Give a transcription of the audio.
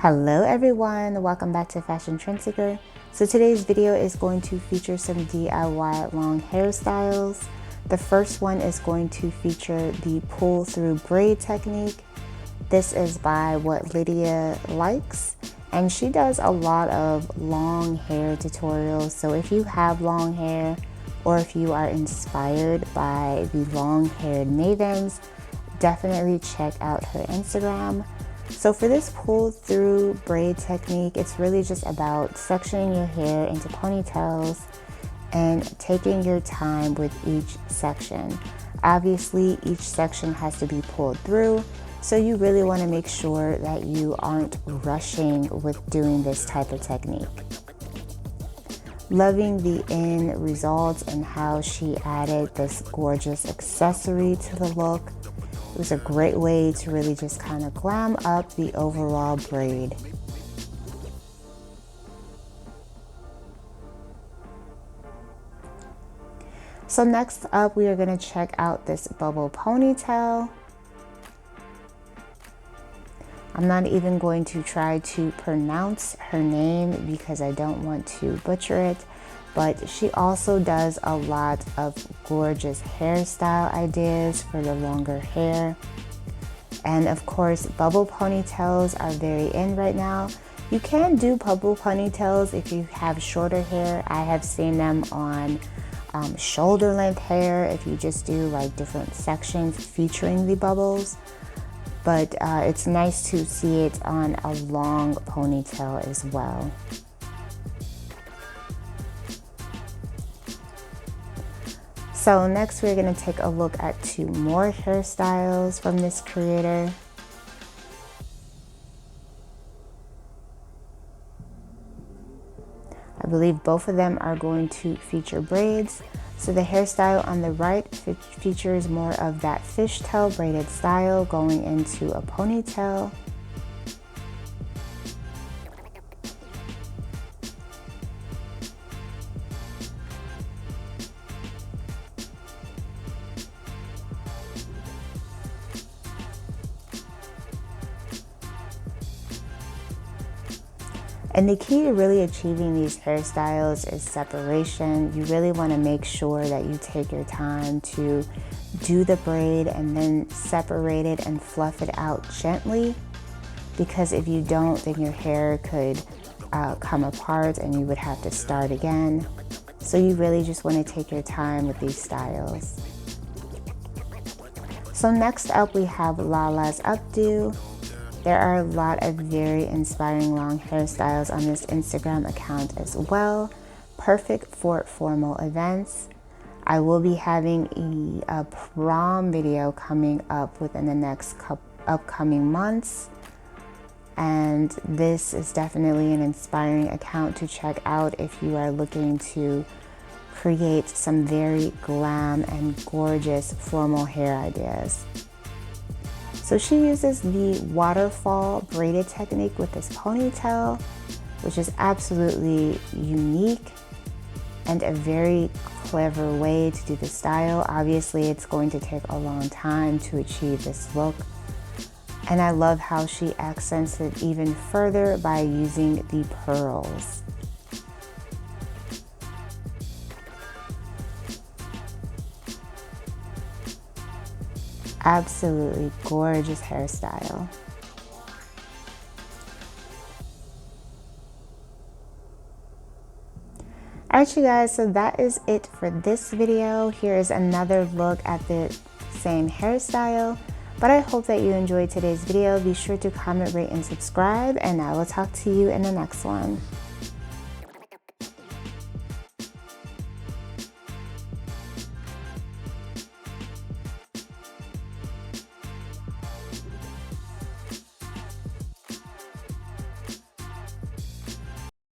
Hello everyone, welcome back to Fashion Trendseeker. So today's video is going to feature some DIY long hairstyles. The first one is going to feature the pull through braid technique. This is by What Lydia Likes, and she does a lot of long hair tutorials. So if you have long hair or if you are inspired by the long haired mavens, definitely check out her Instagram. So for this pull through braid technique, it's really just about sectioning your hair into ponytails and taking your time with each section. Obviously, each section has to be pulled through, so you really want to make sure that you aren't rushing with doing this type of technique. Loving the end results and how she added this gorgeous accessory to the look. It was a great way to really just kind of glam up the overall braid. So next up, we are going to check out this bubble ponytail. I'm not even going to try to pronounce her name because I don't want to butcher it, but she also does a lot of gorgeous hairstyle ideas for the longer hair. And of course, bubble ponytails are very in right now. You can do bubble ponytails if you have shorter hair. I have seen them on shoulder length hair if you just do like different sections featuring the bubbles. But it's nice to see it on a long ponytail as well. So next we're going to take a look at two more hairstyles from this creator. I believe both of them are going to feature braids. So the hairstyle on the right features more of that fishtail braided style going into a ponytail. And the key to really achieving these hairstyles is separation. You really want to make sure that you take your time to do the braid and then separate it and fluff it out gently. Because if you don't, then your hair could come apart and you would have to start again. So you really just want to take your time with these styles. So next up we have Lala's Updo. There are a lot of very inspiring long hairstyles on this Instagram account as well. Perfect for formal events. I will be having a prom video coming up within the next upcoming months. And this is definitely an inspiring account to check out if you are looking to create some very glam and gorgeous formal hair ideas. So she uses the waterfall braided technique with this ponytail, which is absolutely unique and a very clever way to do the style. Obviously, it's going to take a long time to achieve this look. And I love how she accents it even further by using the pearls. Absolutely gorgeous hairstyle. Alright you guys, so that is it for this video. Here is another look at the same hairstyle. But I hope that you enjoyed today's video. Be sure to comment, rate, and subscribe, and I will talk to you in the next one.